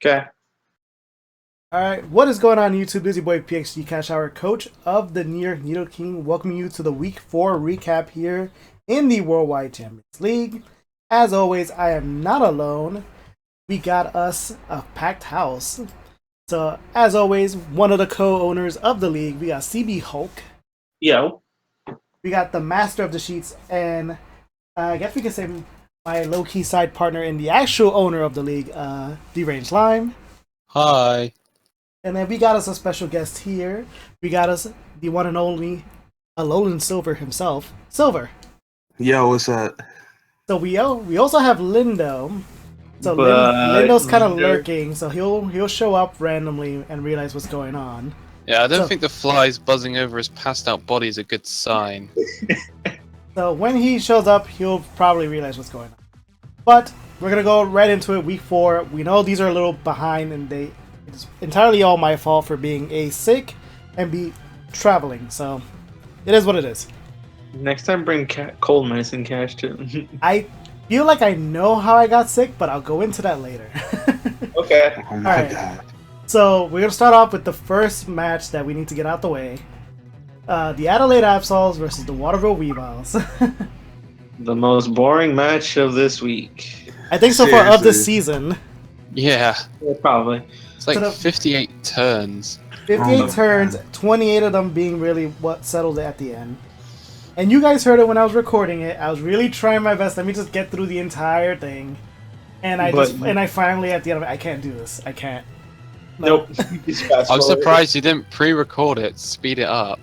Okay. All right, what is going on, YouTube? Busy Boy PXG Cash Hour, coach of the Near Needle King, welcoming you to the Week 4 recap here in the Worldwide Champions League. As always, I am not alone. We got us a packed house. So, as always, one of the co-owners of the league, we got CB Hulk. Yo. We got the master of the sheets, and I guess we can say my low-key side partner and the actual owner of the league, Deranged Lime. Hi. And then we got us a special guest here. We got us the one and only Lindomar and Silver himself. Silver. Yo, what's up? So we also have Lindo. So But Lindo's kind of Lindo- lurking, so he'll show up randomly and realize what's going on. Yeah, I don't So- think the flies buzzing over his passed out body is a good sign. So when he shows up, he'll probably realize what's going on. But we're gonna go right into it. Week 4. We know these are a little behind, and it's entirely all my fault for being A, sick, and B, traveling. So it is what it is. Next time, bring cold medicine cash too. I feel like I know how I got sick, but I'll go into that later. Okay. Oh my Alright. god. So we're gonna start off with the first match that we need to get out the way. The Adelaide Absols versus the Waterville Weeviles. The most boring match of this week. I think so far of this Seriously. season. Yeah, Yeah, probably. it's like So the- 58 turns. 58 Oh my turns, God. 28 of them being really what settled it at the end. And you guys heard it when I was recording it. I was really trying my best. Let me just get through the entire thing. And I finally at the end of it, I can't do this. I can't. Nope. Just fast I'm forward. surprised you didn't pre-record it, speed it up.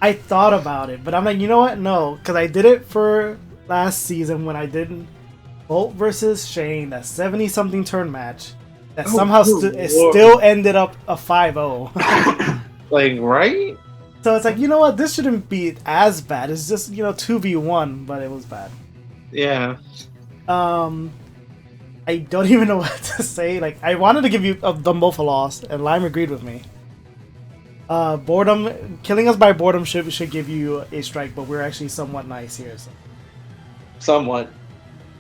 I thought about it, but I'm like, you know what? No, because I did it for last season when I did Bolt versus Shane, that 70-something turn match. That somehow it still ended up a 5-0. Like, right? So it's like, you know what? This shouldn't be as bad. It's just, 2v1, but it was bad. Yeah. I don't even know what to say. Like, I wanted to give you them both a loss, and Lime agreed with me. Boredom, killing us by boredom should give you a strike, but we're actually somewhat nice here. So. Somewhat.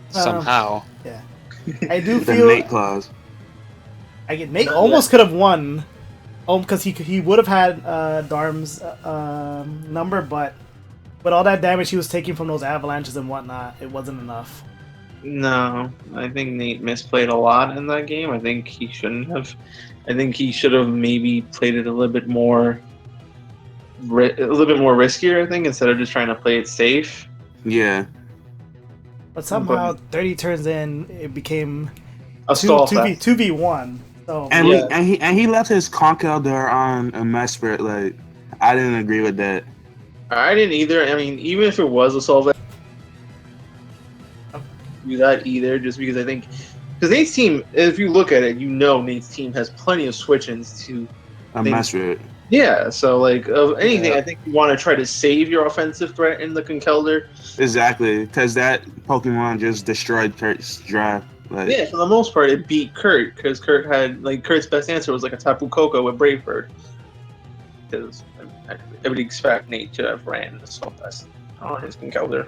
Somehow. Yeah, I do The feel Nate clause. Nate almost could have won, because he would have had Darm's number, but with all that damage he was taking from those avalanches and whatnot, it wasn't enough. No, I think Nate misplayed a lot in that game. I think he shouldn't have. I think he should have maybe played it a little bit more, riskier. I think instead of just trying to play it safe. Yeah. But somehow 30 turns in, it became A stall fest. 2v1. So And Yeah. he left his conkel there on a Mesprit. Like, I didn't agree with that. I didn't either. I mean, even if it was a solve, do that either. Just because I think, because Nate's team, if you look at it, Nate's team has plenty of switch-ins to. A They- Mesprit. Yeah, so like of anything, Yeah. I think you want to try to save your offensive threat in the Conkeldurr. Exactly. Because that Pokemon just destroyed Kurt's drive. Like, Yeah, for the most part, it beat Kurt because Kurt's best answer was like a Tapu Koko with Brave Bird. Because I would expect Nate to have ran the Assault Vest on his Conkeldurr.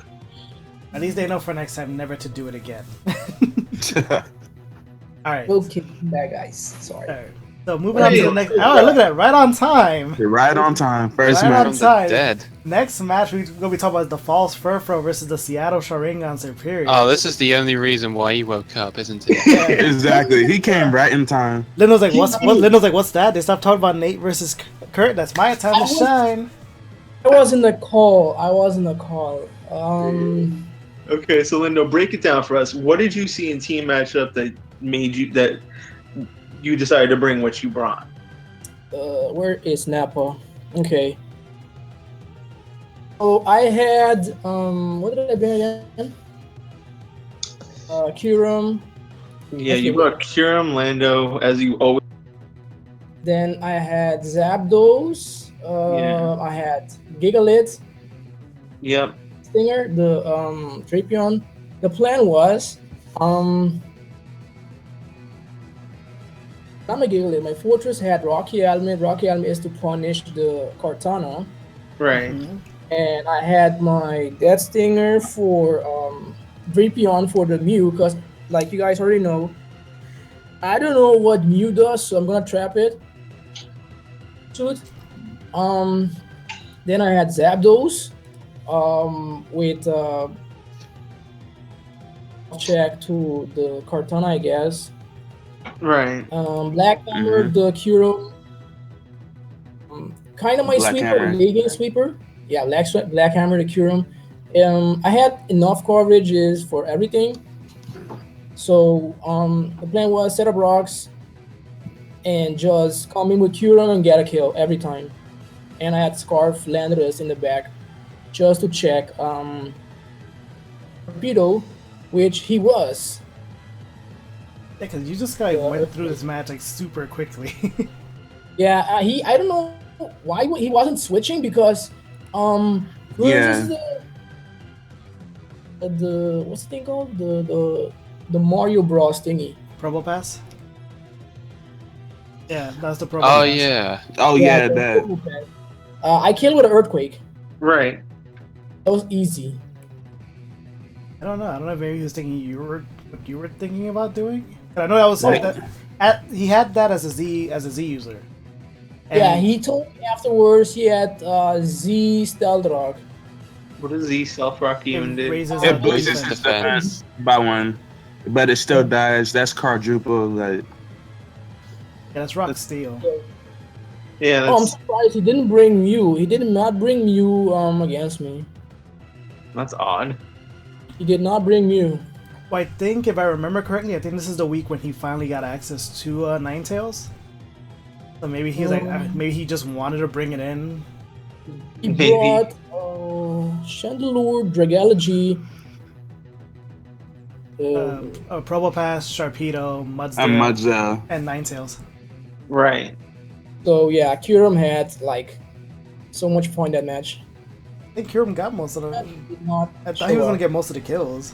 at least they know for next time never to do it again. Alright. Okay, bad guys. Sorry. Alright. So moving on to the next. Oh, look at that! Right on time. You're right on time. First Right on match. From time. the dead. Next match we're gonna be talking about the False Furfro versus the Seattle Sharingan Superior. Oh, this is the only reason why he woke up, isn't it? Exactly. He came right in time. Lindo's like, Lindo's like, what's that? They stopped talking about Nate versus Kurt. That's my time to shine. I was in the call. Okay, so Lindo, break it down for us. What did you see in team matchup that made you decided to bring what you brought? Where is Napa? Okay. So I had what did I bring again? Kyurem. Yeah, you brought Kyurem, Lando, as you always. Then I had Zapdos. Yeah. I had Gigalit, Yep. Stinger, the Drapion. The plan was I'm a Gigalit. My fortress had Rocky Element. Rocky Element is to punish the Cortana. Right. And I had my Death Stinger for Drapion for the Mew, because like you guys already know, I don't know what Mew does, so I'm gonna trap it. Shoot. Um, then I had Zapdos. With check to the Kartana, I guess. Right. Black Hammer, Mm-hmm. the Kuro. Kind of my Black sweeper, Hammer. Legion sweeper. Yeah, Black Hammer, the Curum. I had enough coverages for everything. So the plan was set up rocks and just come in with Curum and get a kill every time. And I had Scarf Landorus in the back just to check Torpedo, which he was. Yeah, because you just like went through this match like super quickly. Yeah, I don't know why he wasn't switching because versus Yeah. the what's the thing called the Mario Bros thingy. Probo Pass? Yeah, that's the Probo Oh Pass. yeah. Oh yeah, the that. Purple Pack. I killed with an earthquake. Right. That was easy. I don't know. I don't know if maybe he was thinking what you were thinking about doing. But I know that was Right. he had that as a Z user. And Yeah, he told me afterwards he had Z Stealth Rock. What does Z Self Rock even do? raises It base boosts defense. his defense. defense by 1, but it still dies. That's quadruple. Like, Yeah, that's Rock Steel. Yeah, Oh, I'm that's surprised he didn't bring Mew. He did not bring Mew against me. odd. He did not bring Mew. Well, I think if I remember correctly, I think this is the week when he finally got access to Ninetales. So maybe he was like, maybe he just wanted to bring it in. He Maybe. brought Chandelure, Dragology, Probo Pass, Sharpedo, a Mudsdale, Mudzel. and Ninetales. Right. so yeah, Kyurem had like so much point that match. I think Kyurem got most of the. He did not I thought show he was gonna up. get most of the kills.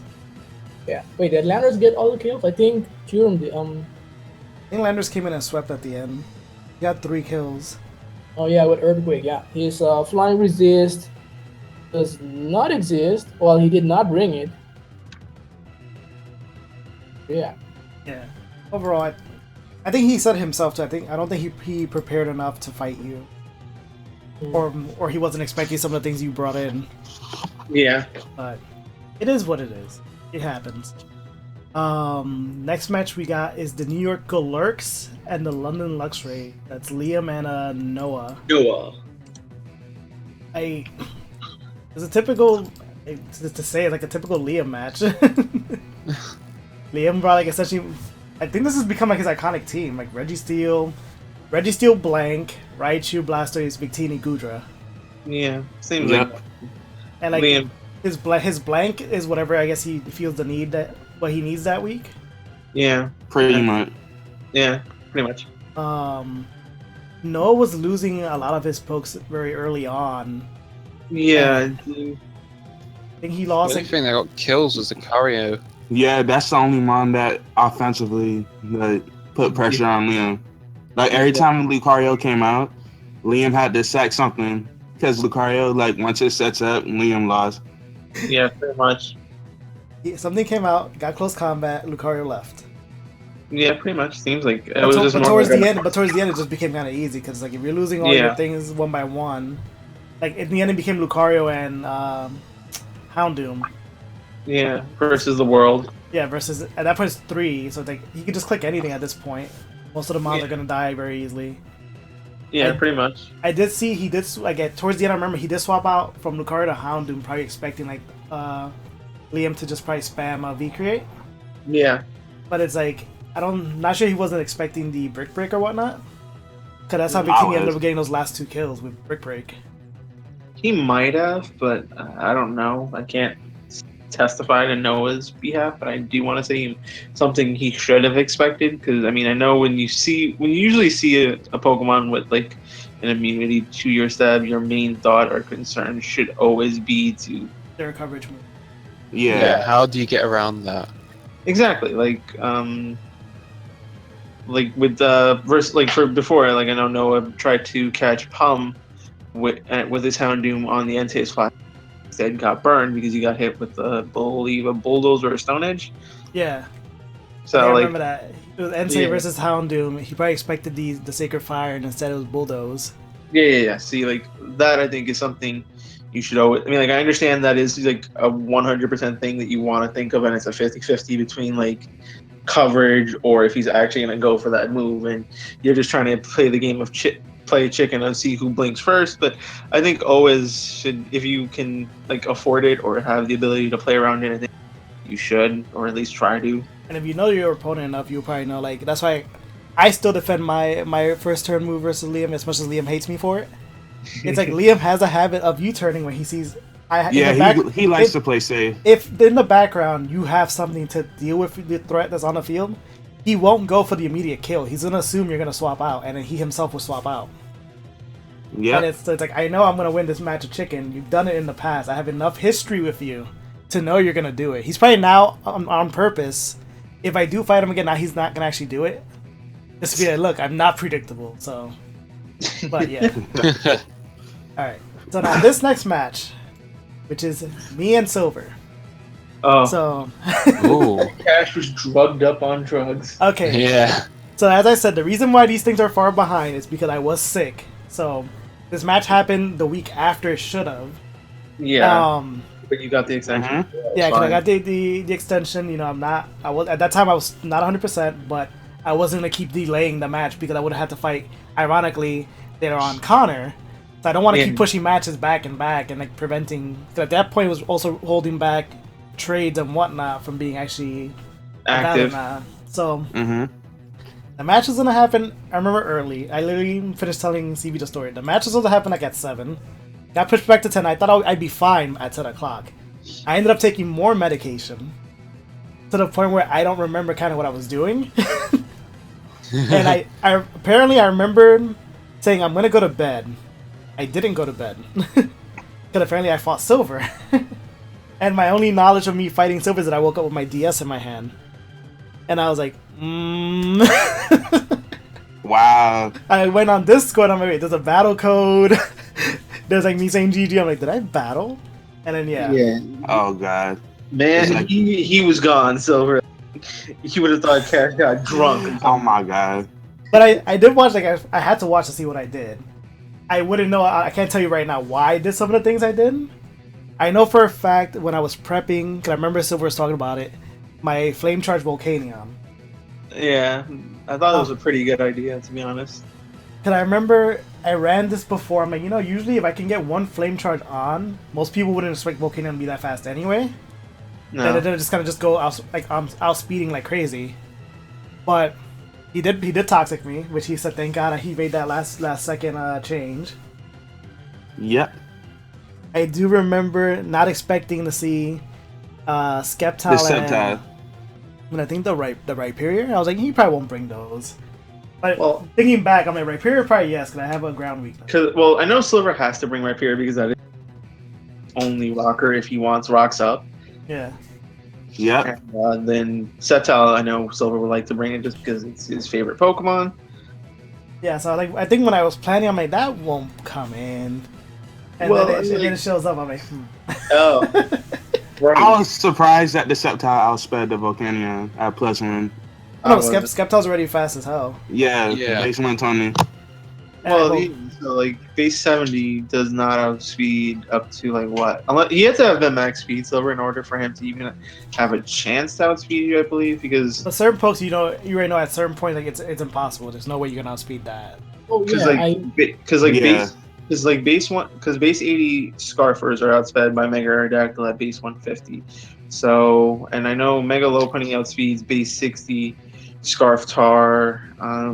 Yeah. Wait, did Landers get all the kills? I think Kyurem did. I think Landers came in and swept at the end. He got 3 kills. Oh yeah, with Earthquake. Yeah, his flying resist does not exist. Well, he did not bring it. Yeah. Yeah. Overall, I think he said himself too. I don't think he prepared enough to fight you, or he wasn't expecting some of the things you brought in. Yeah. But it is what it is. It happens. Next match we got is the New York Galurks and the London Luxray. That's Liam and Noah. Noah. It's a typical, to say it, like a typical Liam match. Liam brought like essentially, I think this has become like his iconic team, like Registeel, Blank, Raichu, Blastoise, Victini, Gudra, Yeah. Seems Yep. like and like Liam. his blank is whatever I guess he feels the need that what he needs that week. Yeah. Pretty much. Yeah. Pretty much. Noah was losing a lot of his pokes very early on. Yeah. I think he The lost only like thing that got kills was the Cario. Yeah, that's the only one that offensively like put pressure on Liam. Like every time Lucario came out, Liam had to sack something because Lucario, like once it sets up, Liam lost. Yeah. Pretty much. something came out, got close combat, Lucario left. Yeah. Pretty much. Seems like it But, was just more towards like the end, it just became kind of easy because like if you're losing all your things one by one, like in the end it became Lucario and Houndoom. Yeah. Versus the world. Yeah, versus at that point it's 3, so like he could just click anything at this point. Most of the mons are gonna die very easily. Yeah. Pretty much. I did see he did like towards the end. I remember he did swap out from Lucario to Houndoom, probably expecting like Liam to just probably spam V create. Yeah. But it's like not sure he wasn't expecting the Brick Break or whatnot. Cause that's how I Victini ended was. up getting those last 2 kills with Brick Break. He might have, but I don't know. I can't testify to Noah's behalf, but I do want to say something he should have expected. Because I mean, I know when you usually see a Pokemon with like an immunity to your stab, your main thought or concern should always be to Their coverage move. Yeah. How do you get around that? exactly like with verse like for before, like I know Noah tried to catch Pum with his Houndoom on the Entei's class. Instead got burned because he got hit with believe a bulldozer or a stone edge. Yeah. So I like remember that It was Entei versus Houndoom. He probably expected the Sacred Fire, and instead it was Bulldoze. Yeah. See, like that, I think is something you should always. I mean, like I understand that is like a 100% thing that you want to think of, and it's a 50-50 between like coverage or if he's actually going to go for that move, and you're just trying to play the game of play chicken and see who blinks first. But I think always should, if you can like afford it or have the ability to play around it, I think you should, or at least try to. And if you know your opponent enough, you'll probably know. Like that's why I still defend my first turn move versus Liam, as much as Liam hates me for it. It's like Liam has a habit of U-turning when he sees. He likes to play safe. If in the background you have something to deal with the threat that's on the field, he won't go for the immediate kill. He's gonna assume you're gonna swap out, and then he himself will swap out. Yeah. And it's like, I know I'm gonna win this match of chicken. You've done it in the past. I have enough history with you to know you're gonna do it. He's probably now on purpose. If I do fight him again, now he's not gonna actually do it. Just to be like, look, I'm not predictable. So, but yeah. All right. So now this next match, which is me and Silver. Oh, So, Ooh. Cash was drugged up on drugs. okay. Yeah. So as I said, the reason why these things are far behind is because I was sick. So this match happened the week after it should have. Yeah, but you got the extension. Yeah, because I got the extension. You know, I was at that time I was not 100%, but I wasn't gonna keep delaying the match because I would have had to fight. Ironically, later on Connor. So I don't want to keep pushing matches back and back and like preventing. Cause at that point, it was also holding back trades and whatnot from being actually Active. So Mm-hmm. the match was gonna happen. I remember early. I literally finished telling CB the story. The match was gonna happen like at 7. Got pushed back to 10. I thought I'd be fine at 10 o'clock. I ended up taking more medication to the point where I don't remember kind of what I was doing. And I apparently I remembered saying I'm gonna go to bed. I didn't go to bed because apparently I fought Silver. And my only knowledge of me fighting Silver is that I woke up with my DS in my hand, and I was like, Wow. I went on Discord. I'm like, wait, there's a battle code. There's like me saying GG. I'm like, did I battle? And then yeah. Oh God. Man, It's like- he was gone, Silver. You would have thought Cash got drunk. Oh my God. But I did watch, like, I had to watch to see what I did. I wouldn't know, I can't tell you right now why I did some of the things I did. I know for a fact when I was prepping, because I remember Silver was talking about it, my Flame Charge Volcanion. Yeah, I thought it was a pretty good idea, to be honest. Because I remember I ran this before. I'm like, you know, usually if I can get one Flame Charge on, most people wouldn't expect Volcanion to be that fast anyway. No. And it just kind of just go out, like, outspeeding like crazy. But he did Toxic me, which he said, thank God he made that last second change. Yep. I do remember not expecting to see Skeptile The Sceptile. and I think the Rhyperior. I was like, he probably won't bring those. But Well- thinking back, I'm like, Rhyperior probably yes, because I have a ground weakness. Well, I know Silver has to bring Rhyperior because that is only rocker if he wants rocks up. Yeah. Yep. And then Sceptile, I know Silver would like to bring it just because it's his favorite Pokemon. Yeah, so like I think when I was planning, I'm like, that won't come in. And Well, then I mean, it shows up, I'm like, Oh, right. I was surprised that the Sceptile outsped the Volcanion at +1. No, Skeptile's already fast as hell. Yeah. Yeah. Base 120. Well, so like base 70 does not outspeed up to like what? Unless he has to have the max speed Silver in order for him to even have a chance to outspeed you, I believe, because But certain pokes, you already know at certain points, like it's impossible. There's no way you're gonna outspeed that. Oh yeah, Yeah. base 80 Scarfers are outsped by Mega Aerodactyl at base 150. So, and I know Mega Lopunny outspeeds base 60 Scarftar.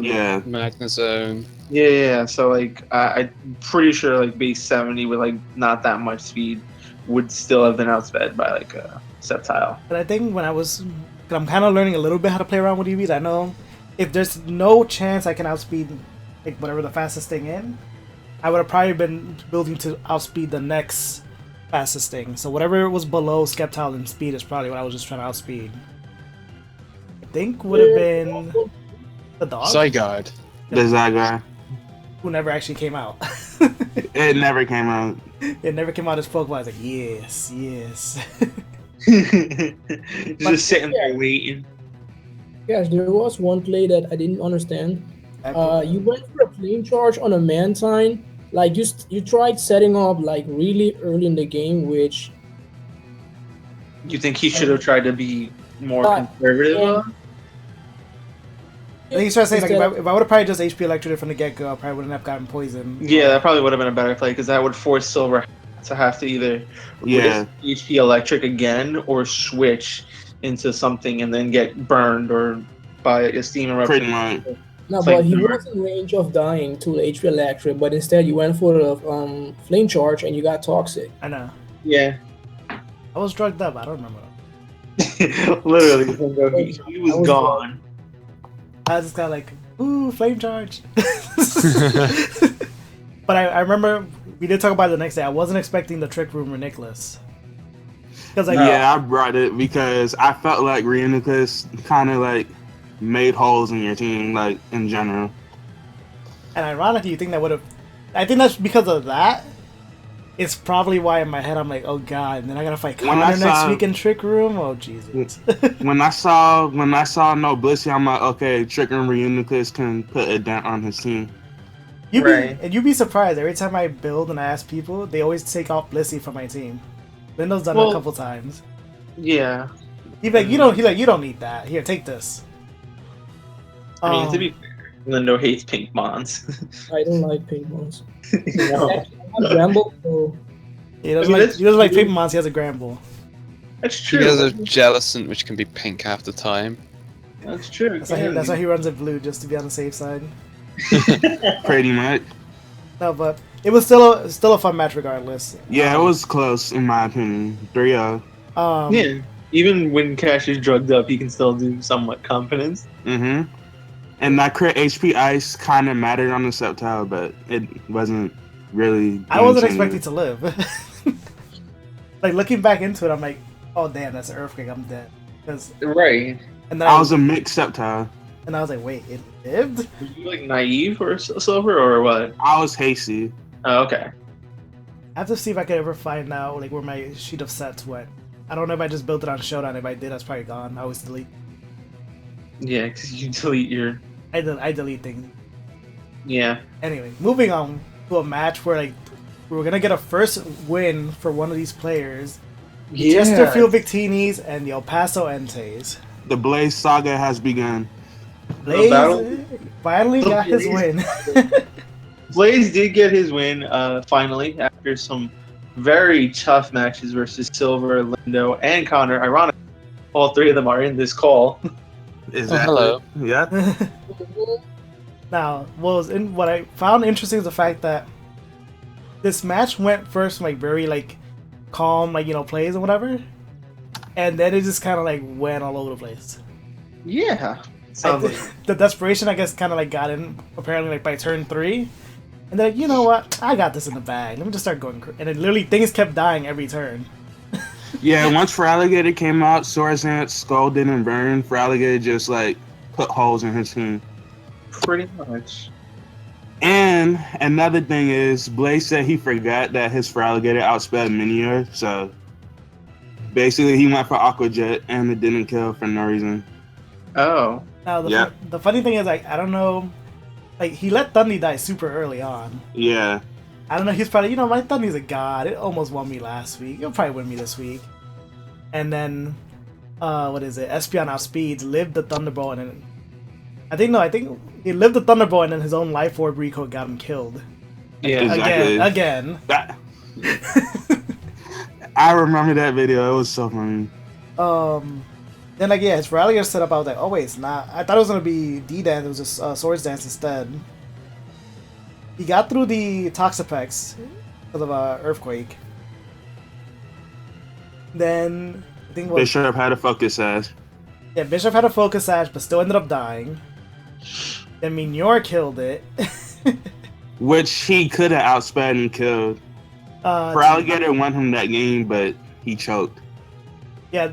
Yeah. Magnezone. Yeah. So like, I'm pretty sure like base 70 with like not that much speed would still have been outsped by like a Sceptile. But I think when I'm kind of learning a little bit how to play around with EVs. I know if there's no chance I can outspeed like whatever the fastest thing in, I would have probably been building to outspeed the next fastest thing. So whatever was below Skeptile in speed is probably what I was just trying to outspeed. I think would have been the dog Zygarde. The Zygarde. who never actually came out. It never came out. It never came out as Pokemon. I was like, yes. Just sitting there waiting. Yes, there was one play that I didn't understand. You went for a flame charge on a man sign. Like you tried setting up like really early in the game, which You think he should have tried to be more but conservative? and I think he's trying to say like instead of if I would have probably just HP electrocuted from the get go, I probably wouldn't have gotten poisoned. Yeah, that probably would have been a better play because that would force Silver to have to either Yeah. risk HP Electric again or switch into something and then get burned or by a steam Pretty eruption. much. no, Flame but he charge. was in range of dying to HP electric, but instead you went for the flame charge and you got toxic. I know. Yeah, I was drugged up. I don't remember. literally, he was I was gone. I was just kind of like, ooh, flame charge. But I remember we did talk about it the next day. I wasn't expecting the trick room Nicholas. Because like, Yeah, I brought it because I felt like Reuniclus kind of like made holes in your team, like in general. and ironically, you think that would have. I think that's because of that. It's probably why in my head I'm like, oh god, and then I gotta fight When I Connor next saw- week in Trick Room. Oh Jesus. When I saw No Blissey, I'm like, okay, Trick and Reuniclus can put a dent on his team. You'd be surprised every time I build and I ask people, they always take off Blissey from my team. Lindo's done it Well- a couple times. Yeah, He's like, you don't need that. Here, take this. I mean, to be fair, Lindo hates pink mons. I don't like pink ones. No, I have Ramble, so He doesn't I mean, like that's paper mons. He has a Gramble. that's He true. has a Jellicent, which can be pink half the time. That's true. That's why he runs it blue, just to be on the safe side. Pretty much. No, but it was still a fun match regardless. Yeah, it was close in my opinion. 3-0. Yeah, even when Cash is drugged up, he can still do somewhat confidence. Mm-hmm. And that crit HP ice kind of mattered on the Sceptile, but it wasn't really. I wasn't game-changing. expecting to live. Like looking back into it, I'm like, oh damn, that's an earthquake. I'm dead. 'Cause- Right. and then I was a mixed Sceptile. and I was like, wait, it lived? Were you like naive or Silver or what? I was hasty. Oh, okay. I have to see if I could ever find out like where my sheet of sets went. I don't know if I just built it on Showdown. If I did, that's probably gone. I always delete. Yeah, because you delete your. I delete things. Yeah. Anyway, moving on to a match where like we were gonna get a first win for one of these players. Chesterfield Victinis and the El Paso Entes. The Blaze saga has begun. Blaze battle- finally the got his Blaze- win. Blaze did get his win finally after some very tough matches versus Silver, Lindo, and Connor. Ironic, all three of them are in this call. Exactly. hello. Yeah. Now, what I found interesting is the fact that this match went first like very like calm, like plays and whatever, and then it just kind of like went all over the place. Yeah. The desperation, I guess, kind of like got in apparently like by turn 3, and they're like, you know what, I got this in the bag. Let me just start going, and then literally things kept dying every turn. Yeah, once Feraligatr came out, Sorzant's skull didn't burn. Feraligatr just like put holes in his team. Pretty much. And another thing is, Blaze said he forgot that his Feraligatr outspelled Minior, so basically he went for Aqua Jet and it didn't kill for no reason. Oh. Now Yeah. the funny thing is, like, I don't know, like he let Thundy die super early on. Yeah. I don't know. He's probably, my Thundy's a god. It almost won me last week. It'll probably win me this week. And then, what is it? Espeon outspeeds, lived the Thunderbolt, and then I think he lived the Thunderbolt, and then his own Life Orb recode got him killed. Yeah. Exactly. Again. That- I remember that video. It was so funny. Then like his rally got set up. I was like, oh wait, it's not. I thought it was gonna be D-Dance. It was just Swords Dance instead. He got through the Toxapex because of Earthquake. Then I think Bishop had a focus sash. yeah, Bishop had a Focus Sash, but still ended up dying. Then Minior killed it. Which he could have outsped and killed. Feraligatr won him that game, but he choked. Yeah,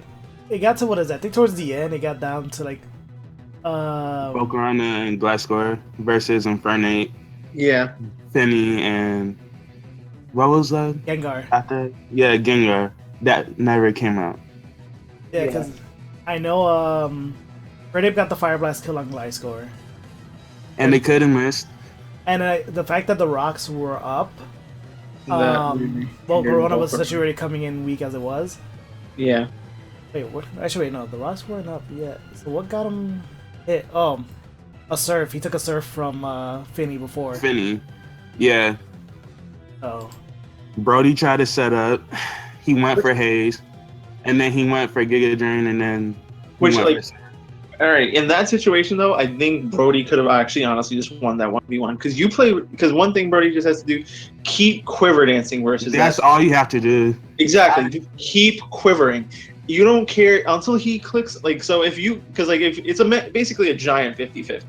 it got to what is that? I think towards the end, it got down to like Volcarona and Glasgow versus Infernate, Yeah. Finny, and what was that Gengar. after? Yeah, Gengar. That never came out. Yeah, because I know Brady got the Fire Blast kill on Gliscor. And they could have missed. And the fact that the rocks were up, That well, didn't Corona go was for- essentially already coming in weak as it was. Yeah. Wait, what? Actually, wait, no, the rocks weren't up yet. So what got him hit? Oh, a surf. He took a surf from Finny before. Finny. Yeah. Oh, Brody tried to set up. He went for Hayes. And then he went for Giga Drain, and then he Which, went like, all right, in that situation though, I think Brody could have actually honestly just won that 1v1 because one thing Brody just has to do, keep quiver dancing versus that's that. all you have to do. Exactly, just keep quivering. You don't care until he clicks so if it's basically a giant 50-50.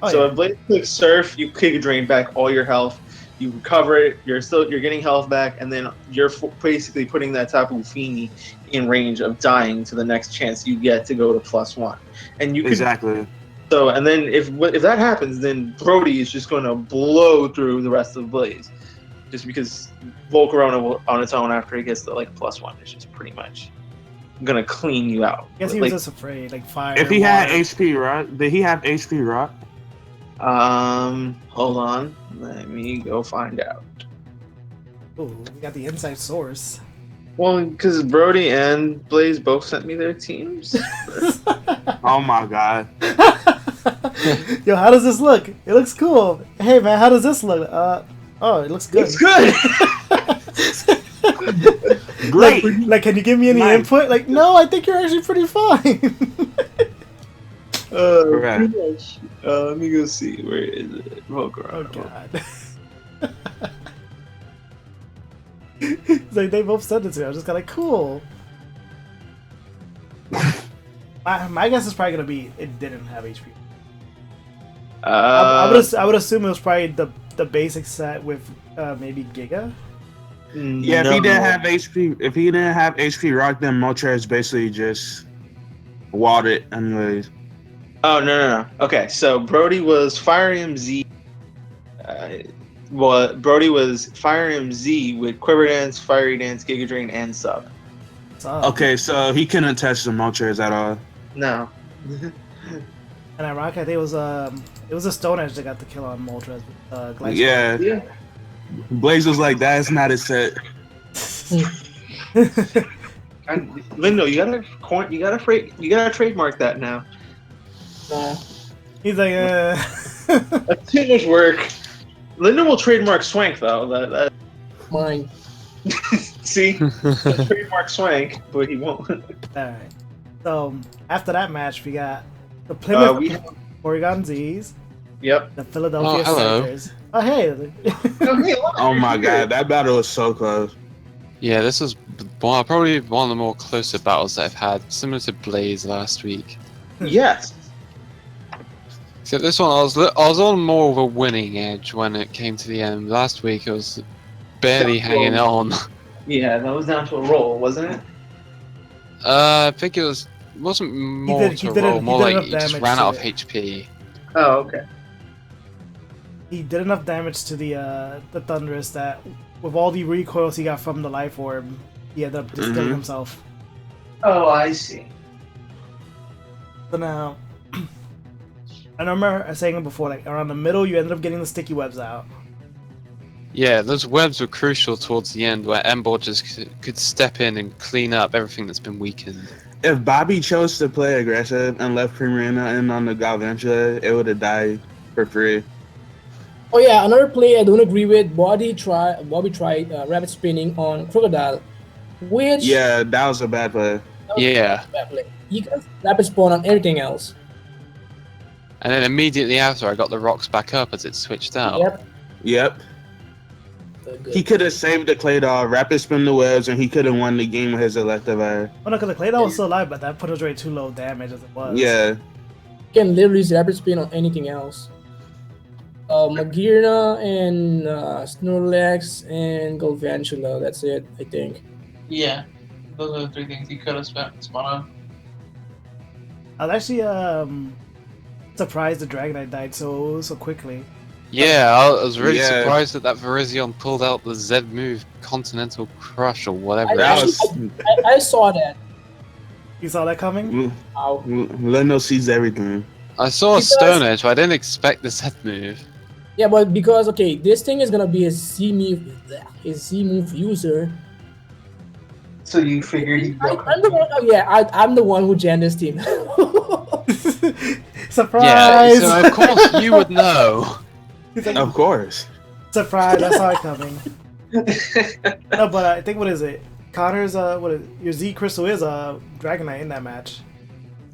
Oh, So yeah. if Blaze clicks surf, you kick drain back all your health. You recover it. You're getting health back, and then you're basically putting that Tapu Fini in range of dying to the next chance you get to go to +1. And you could Exactly. so, and then if that happens, then Brody is just going to blow through the rest of Blaze, just because Volcarona will, on its own after it gets to +1 is just pretty much gonna clean you out. I guess he was just afraid, like fire. If he had water. HP Rock, did he have HP Rock? Hold on, let me go find out. Ooh, we got the inside source. Well, because Brody and Blaze both sent me their teams. Oh my god. Yo, how does this look? It looks cool. Hey man, how does this look? Oh, it looks good. It's good. Great. Like, can you give me any Nice. input? Like, no, I think you're actually pretty fine. Correct. Pretty much. Let me go see. Where is it? Volcarona. Oh god. It's like they both sent it to me. I was just kind of cool. My guess is probably gonna be it didn't have HP. I would assume it was probably the basic set with maybe Giga. Yeah, if he didn't have HP Rock, then Moltres basically just walled it anyways. Oh no. Okay, so Brody was Fire MZ. Brody was Fire MZ with Quiver Dance, Fiery Dance, Giga Drain, and Sub. Okay, so he couldn't touch the Moltres at all. No. And ironically, I think it was a Stone Edge that got the kill on Moltres. Yeah. Yeah. Blaze was like, that's not a set. Lindo, you gotta trademark that now. He's like, That's too much work. Lindo will trademark Swank though. That Mine. see, He'll trademark Swank, but he won't. Alright. So after that match, we got the Plymouth we have- Oregon Z's, Yep. the Philadelphia Oh, hello. Senators. Oh hey. Oh, hey, look, Oh my you're god, that battle was so close. Yeah, this was probably one of the more closer battles that I've had, similar to Blaze last week. here. Yes. Except this one, I was on more of a winning edge when it came to the end. Last week, it was barely hanging on. Yeah, that was down to a roll, wasn't it? I think it wasn't more he to did roll, it- more he did like enough he just damage ran to out of it. HP. Oh, okay. He did enough damage to the Thunderous that with all the recoils he got from the Life Orb, he ended up just killing himself. Oh, I see. So now, I remember saying it before, like around the middle, you ended up getting the sticky webs out. Yeah, those webs were crucial towards the end, where Embor just could step in and clean up everything that's been weakened. If Bobby chose to play aggressive and left Primarina in on the Galvantula, it would have died for free. Oh yeah, another play I don't agree with. Bobby tried rabbit spinning on Crocodile, which Yeah, that was a bad play. Yeah, bad play. He got rapid spawn on everything else. and then immediately after, I got the rocks back up as it switched out. Yep. Yep. Good. He could have saved the Claydol, rapid spin the webs, and he could have won the game with his Electivire. Oh no, because the Claydol was still alive, but that put us way too low damage as it was. Yeah. You can literally use rapid spin on anything else. Magirna and Snorlax and Galvantula. That's it, I think. Yeah, those are the three things he could have spun on. I was actually surprised the Dragonite died so quickly. Yeah, I was really Yeah. surprised that Virizion pulled out the Z move, Continental Crush or whatever. I it That was. was I saw that. You saw that coming? Wow. Lindo sees everything. I saw a Because- Stone Edge, but I didn't expect the set move. Yeah, but because okay, this thing is gonna be a Z move user. So you figured he'd go. I'm the one. Oh yeah, I'm the one who jammed this team. Yeah, Surprise! so of course you would know. He's like, Of course. surprise! I saw it coming. No, but I think what is it? Connor's your Z Crystal is Dragonite in that match.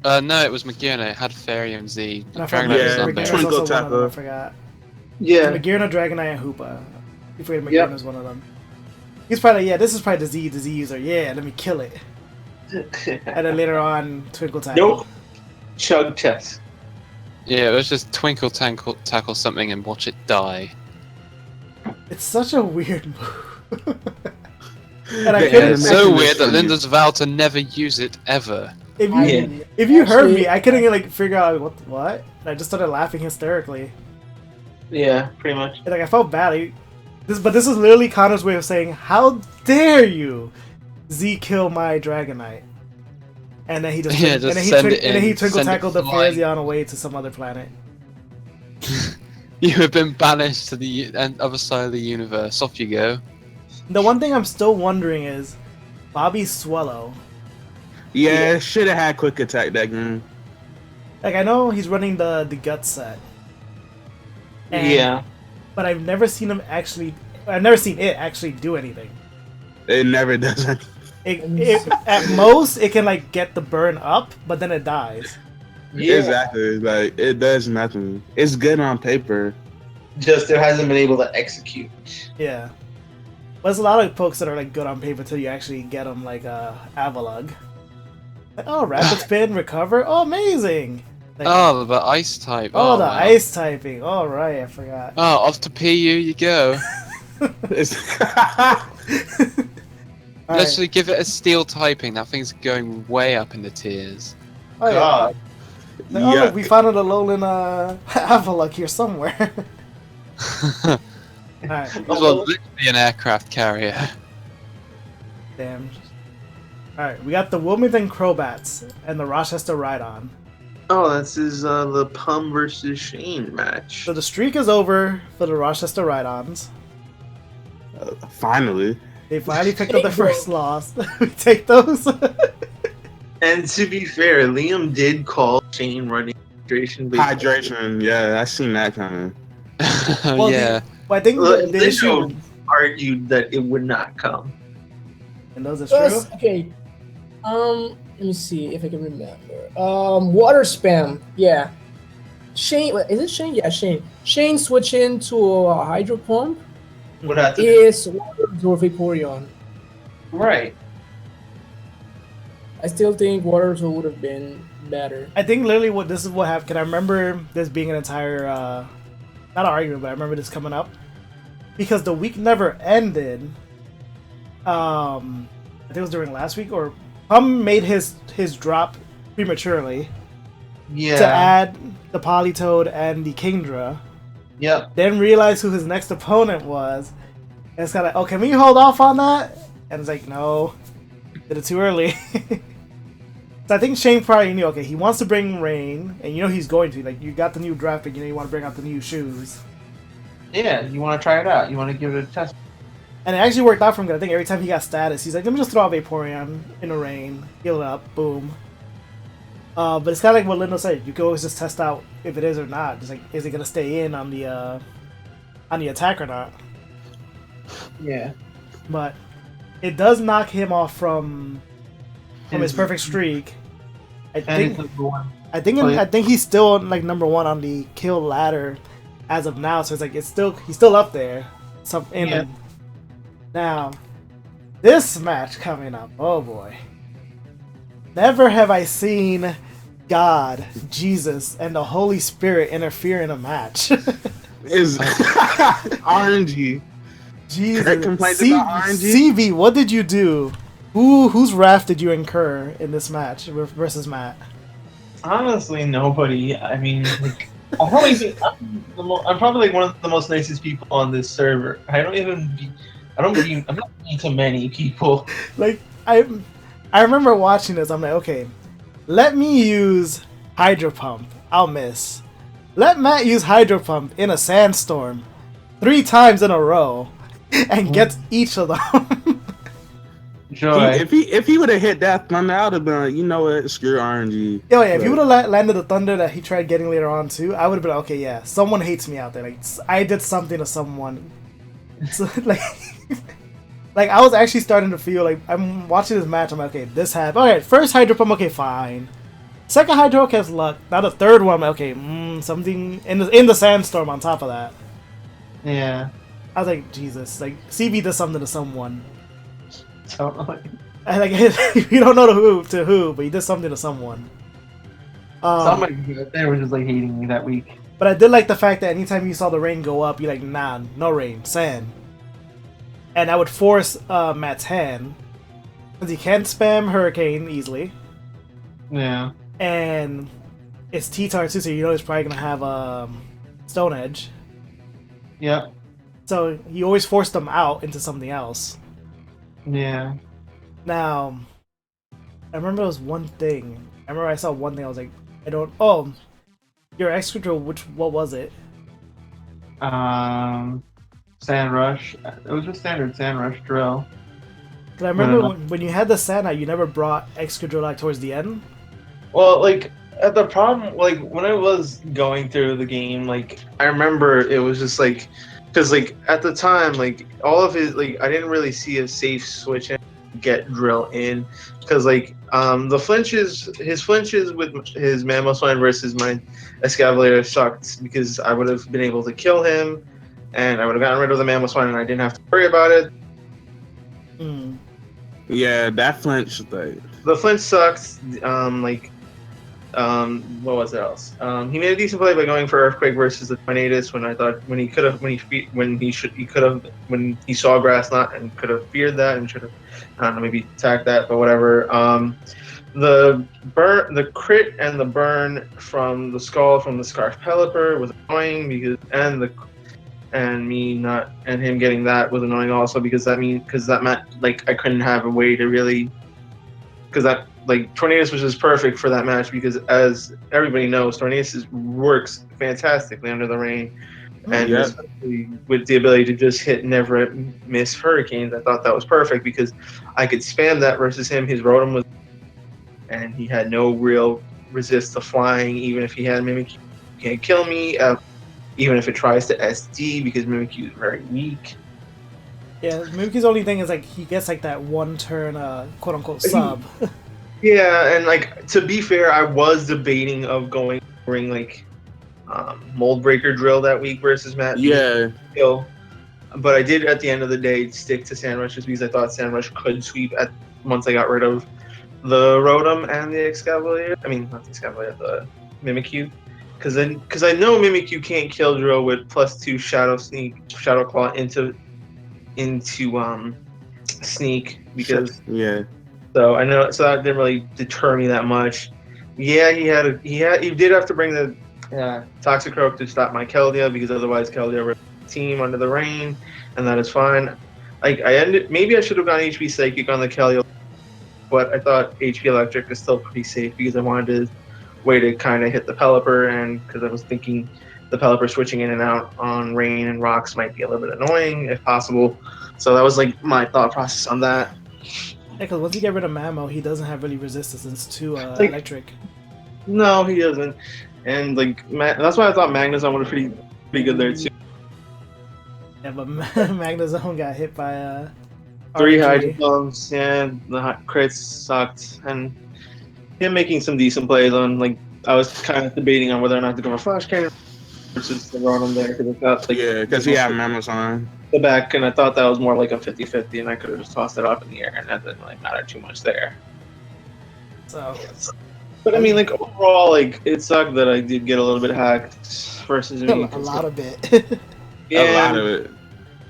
No, it was Magirna. It had Fairy and Z. And I forgot Dragonite was Yeah, on there. Magirna's Twinkle also one of them, I Tackle. forgot. Yeah. Magirna, Dragonite, and Hoopa. You forget Yep. Magirna's one of them. He's probably this is probably the Z user. Yeah, let me kill it. And then later on, Twinkle Tackle. Nope. Chug chest. Yeah, it was just Twinkle tackle something and watch it die. It's such a weird move. And I The couldn't. It's so animation is weird that funny. Linda's vowed to never use it ever. If you heard Actually- me, I couldn't like figure out what. And I just started laughing hysterically. Yeah, pretty much. And, like I felt bad. But this is literally Connor's way of saying, "How dare you, Z kill my Dragonite?" And then he just Yeah, and just then send it and then he in, twinkle send it tackled the flying. Phraseon away to some other planet. You have been banished to the other side of the universe. Off you go. The one thing I'm still wondering is Bobby Swallow. Yeah, should have had quick attack that game. Like I know he's running the gut set. And- Yeah. But I've never seen him actually. I've never seen it actually do anything. It never does anything. At most, it can like get the burn up, but then it dies. Yeah. Exactly. Like it does nothing. It's good on paper. Just it hasn't been able to execute. Yeah. But there's a lot of folks that are like good on paper until you actually get them like Avalug. Like, oh, rapid spin, recover. Oh, amazing. Like, Oh, the ice type. oh, the wow. ice typing. All right, I forgot. Oh, off to PU you go. It's All Let's right. actually give it a steel typing. That thing's going way up in the tiers. Oh, yeah. God. Like, oh, Yeah. look, we found an Alolan Avalug here somewhere. All right, This was literally an aircraft carrier. damn. All right, we got the Wilmington Crowbats and the Rochester Rhydon. Oh, this is the Pum versus Shane match. So the streak is over for the Rochester Rhydons. finally. They finally picked up their first loss. We take those. And to be fair, Liam did call Shane running hydration. but- Hydration. Yeah, I seen that coming. Well, Yeah. But I think Well, the issue, Lindo argued that it would not come. and those are Plus, true. okay. Let me see if I can remember. Water spam. Yeah. Shane, is it Shane? Yeah, Shane. Shane switching to a hydro pump Would have to is water absorb Vaporeon. right. I still think water absorb would have been better. I think literally this is what happened. 'Cause I remember this being an entire, not an argument, but I remember this coming up. Because the week never ended. I think it was during last week, or Pum made his drop prematurely Yeah. to add the Politoed and the Kingdra. Yep. Then realized who his next opponent was. And it's kind of, oh, can we hold off on that? And it's like, no, did it too early. So I think Shane probably knew, okay, he wants to bring Rain, and you know he's going to. Like, you got the new draft pick, you know you want to bring out the new shoes. Yeah, you want to try it out. You want to give it a test. And it actually worked out for him, 'cause I think every time he got status, he's like, let me just throw out Vaporeon in the rain, heal it up, boom. But it's kind of like what Lindo said, you can always just test out if it is or not. Just like, is it going to stay in on the attack or not? Yeah. But it does knock him off from his perfect streak. I And think it's number one. I think he's still like number one on the kill ladder as of now. So it's like he's still up there. Yeah. Now, this match coming up. Oh boy! Never have I seen God, Jesus, and the Holy Spirit interfere in a match. Is RNG. Jesus, Correct complaints about RNG? CV, what did you do? Whose wrath did you incur in this match versus Matt? Honestly, nobody. I mean, like, I'm probably like one of the most nicest people on this server. I'm not mean to many people. Like I remember watching this. I'm like, okay, Let me use Hydro Pump. I'll miss. Let Matt use Hydro Pump in a sandstorm 3 times in a row and gets each of them. Joy. If he would have hit that thunder, I would have been like, you know what, screw RNG. Yo, yeah, if you would have landed the thunder that he tried getting later on too, I would have been like, okay, yeah, someone hates me out there. Like, I did something to someone. So, like, like I was actually starting to feel like I'm watching this match. I'm like, okay, this happened. All right, first Hydro Pump, okay, fine. Second Hydro Pump, luck. Now the third one, I'm like, okay, something in the sandstorm on top of that. Yeah. I was like, Jesus, like CB does something to someone. Totally. And like you don't know who, but he did something to someone. Somebody they were just like hating me that week. But I did like the fact that anytime you saw the rain go up, you're like, nah, no rain, sand. And I would force Matt's hand, because he can't spam Hurricane easily. Yeah. And it's T-Tar too, so you know he's probably going to have Stone Edge. Yeah. So you always force them out into something else. Yeah. Now, I remember there was one thing. I remember I saw one thing, I was like, I don't... Oh, your extra drill, what was it? Sand Rush. It was a standard Sand Rush drill. Because I remember when you had the Sand out, you never brought extra drill like towards the end. Well, like at the problem, like when I was going through the game, like I remember it was just like, because like at the time, like all of his, like I didn't really see a safe switch and get drill in, because like his flinches with his Mammoth versus my Escavalier sucked, because I would have been able to kill him, and I would have gotten rid of the Mammoth and I didn't have to worry about it. Mm. Yeah, that flinch, like... The flinch sucked. What was it else? He made a decent play by going for Earthquake versus the Tornadus when he saw Grass Knot and could have feared that and should have, I don't know, maybe attacked that, but whatever. The crit and the burn from the skull from the Scarf Pelipper was annoying, because and him getting that was annoying also, because that meant like I couldn't have a way to really, because that, like, Tornadus was just perfect for that match, because as everybody knows, Tornadus works fantastically under the rain, and especially with the ability to just hit never miss hurricanes. I thought that was perfect, because I could spam that versus him. His Rotom was, and he had no real resist to flying, even if he had Mimikyu. He can't kill me, even if it tries to SD, because Mimikyu is very weak. Yeah, Mimikyu's only thing is like he gets like that one turn, quote unquote sub. Yeah, and like to be fair, I was debating of going like Mold Breaker drill that week versus Matt. Yeah. But I did at the end of the day stick to Sand Rush, just because I thought Sand Rush could sweep once I got rid of the Rotom and the Excavalier. I mean, not the Excavalier, the Mimikyu. Because I know Mimikyu can't kill drill with +2 Shadow Claw into Sneak, because so I know, so that didn't really deter me that much. Yeah, he did have to bring the Toxicroak to stop my Keldeo, because otherwise Keldeo would team under the rain, and that is fine. Like maybe I should have gone HP Psychic on the Keldeo, but I thought HP Electric is still pretty safe, because I wanted to way to kind of hit the Pelipper, and because I was thinking the Pelipper switching in and out on rain and rocks might be a little bit annoying if possible. So that was like my thought process on that. Yeah, because once you get rid of Mamo, he doesn't have really resistance to electric. No, he doesn't. And like that's why I thought Magnezone was pretty good there too. Yeah, but Magnezone got hit by 3 Hydro Pumps. Yeah, the crits sucked, and him making some decent plays on, like, I was kind of debating on whether or not to go for Flash Cannon versus the Rotom there, because I thought, like, because he had Mammoth on the back, and I thought that was more like a 50-50, and I could have just tossed it up in the air, and that didn't really matter too much there. So, but I mean, like, overall, like, it sucked that I did get a little bit hacked versus me. A lot of it. Yeah, a lot of it.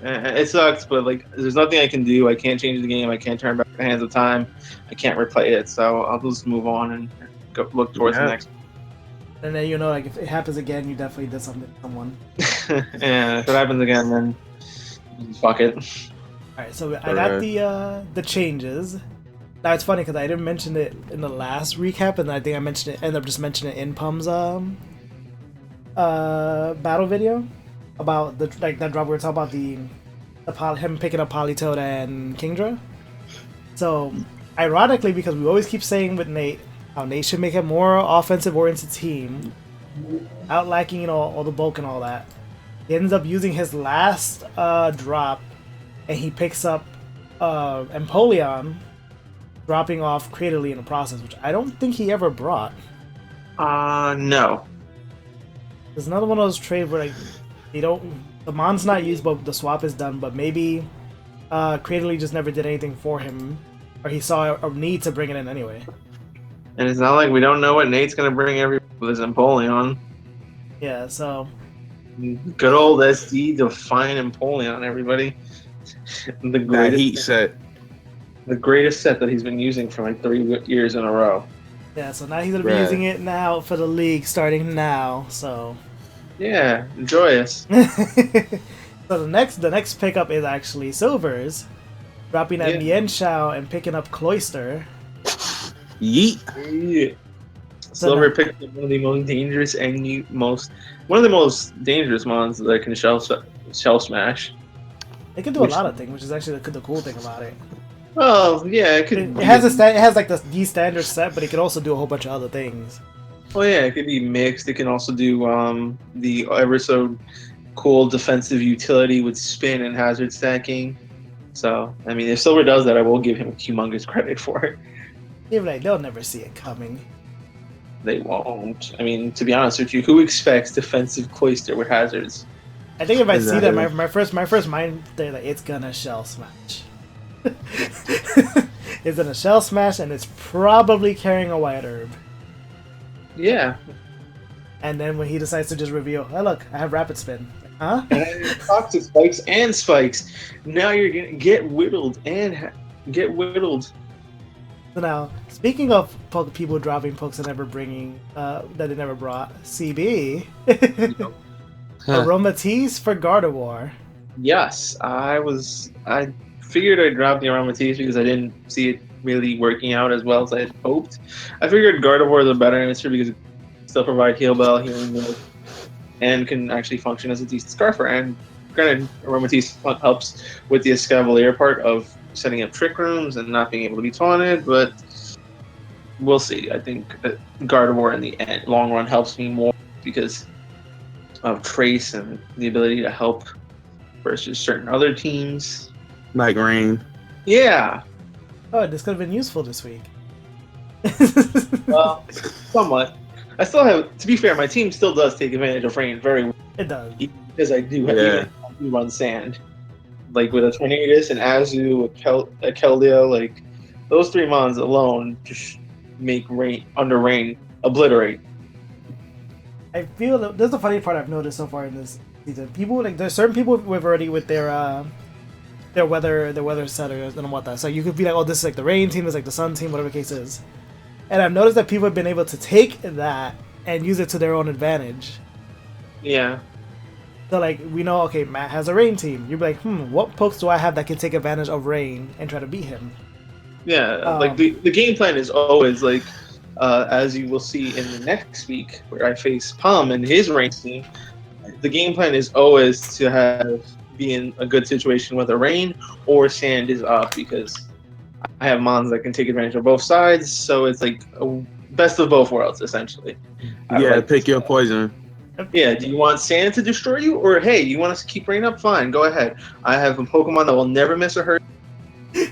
It sucks, but like, there's nothing I can do. I can't change the game. I can't turn back the hands of time. I can't replay it. So I'll just move on and go look towards the next. And then, you know, like, if it happens again, you definitely did something to someone. Yeah, if it happens again, then fuck it. Alright, so I got the changes. Now it's funny because I didn't mention it in the last recap, and I think I mentioned it. Ended up just mentioning it in Pum's battle video about the that drop we were talking about him picking up Politoed and Kingdra. So ironically, because we always keep saying with Nate how Nate should make a more offensive oriented team, out lacking all the bulk and all that. He ends up using his last drop, and he picks up Empoleon, dropping off Cradily in the process, which I don't think he ever brought. No. There's another one of those trades where like the Mon's not used, but the swap is done. But maybe Cradily just never did anything for him, or he saw a need to bring it in anyway. And it's not like we don't know what Nate's gonna bring with his Empoleon. Yeah, so Good old SD define Empoleon, everybody. The That greatest heat set. the greatest set that he's been using for like 3 years in a row. yeah, so now he's gonna be Right. using it now for the league starting now. So Yeah, joyous. so the next pickup is actually Silver's, dropping that Mien Shao and picking up Cloyster. Yeet. Yeah. Silver picked up one of the most dangerous one of the most dangerous mons that can shell smash. It can do a lot of things, which is actually the cool thing about it. Well, yeah, it could. It has like the standard set, but it can also do a whole bunch of other things. Well, yeah, it could be mixed. It can also do the ever so cool defensive utility with spin and hazard stacking. So, I mean, if Silver does that, I will give him humongous credit for it. Even like they'll never see it coming. They won't. I mean, to be honest with you, who expects defensive Cloyster with hazards? I think if I see that, Exactly. my first mind they're like, it's gonna shell smash. It's gonna shell smash, and it's probably carrying a white herb. Yeah. And then when he decides to just reveal, oh look, I have rapid spin. Huh? Toxic spikes and spikes. Now you're gonna get whittled and get whittled. So now, speaking of people dropping pokes and never bringing, that they never brought, CB, Aromatisse for Gardevoir. Yes, I figured I'd drop the Aromatisse because I didn't see it really working out as well as I had hoped. I figured Gardevoir is a better answer because it still provide Heal Bell, Healing Milk, and can actually function as a decent Scarfer. And granted, Aromatisse helps with the Escavalier part of setting up Trick Rooms and not being able to be taunted, but we'll see. I think that Gardevoir in the long run helps me more because of Trace and the ability to help versus certain other teams. Like rain. Yeah, Oh, this could have been useful this week. well, somewhat. I still have, to be fair, my team still does take advantage of rain very well It does. because I do run sand. Like with a Tornadus and Azu, a Keldeo, like those 3 mons alone just make rain obliterate. I feel that there's the funny part I've noticed so far in this season. People like there's certain people with already with their weather setters and whatnot. So you could be like, oh, this is like the rain team, this is like the sun team, whatever the case is. And I've noticed that people have been able to take that and use it to their own advantage. Yeah. So like we know, okay, Matt has a rain team. You'd be like, what pokes do I have that can take advantage of rain and try to beat him? Yeah, like the game plan is always like, as you will see in the next week where I face Palm and his rain team, the game plan is always to be in a good situation whether rain or sand is up because I have mons that can take advantage of both sides, so it's like a best of both worlds essentially. Yeah, pick your poison. Yeah, do you want sand to destroy you, or hey, you want us to keep rain up? Fine, go ahead. I have a Pokemon that will never miss a hurt,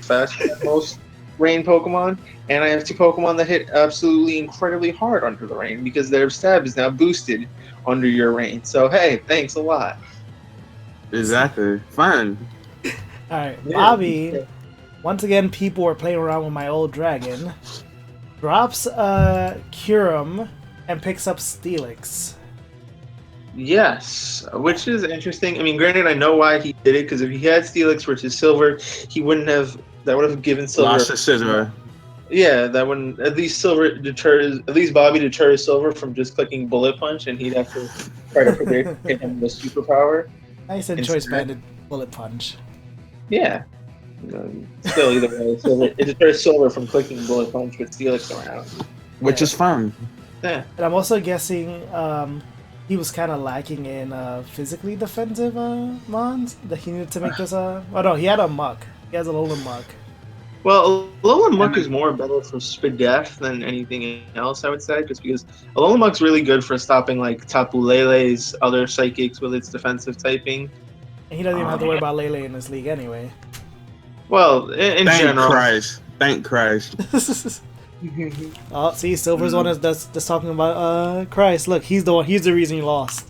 faster than most rain Pokemon, and I have 2 Pokemon that hit absolutely incredibly hard under the rain because their stab is now boosted under your rain. So hey, thanks a lot. Exactly. Fine. Alright, Yeah. Bobby. Once again, people are playing around with my old dragon. Drops Curum and picks up Steelix. Yes, which is interesting. I mean, granted, I know why he did it because if he had Steelix versus Silver, he wouldn't have. That would have given Silver. Lost the scissor. Yeah, that wouldn't. At least Silver deters. At least Bobby deters Silver from just clicking Bullet Punch, and he'd have to try to predict him the superpower. Nice and choice banded Bullet Punch. Yeah, Still, either way, silver. It deters silver from clicking bullet punch with Steelix around. which is fun. Yeah. And I'm also guessing he was kind of lacking in physically defensive mons that he needed to make this. Oh no, he had a muck. He has a Alolan muck. Well, Alolan Muck is more better for Spadef than anything else, I would say, just because Alolan Muck's really good for stopping like Tapu Lele's other psychics with its defensive typing. And he doesn't even have to worry about Lele in this league anyway. Well, in Thank general. Christ. Thank Christ. Oh, see, Silver's one that's talking about Christ. Look, he's the one. He's the reason you lost.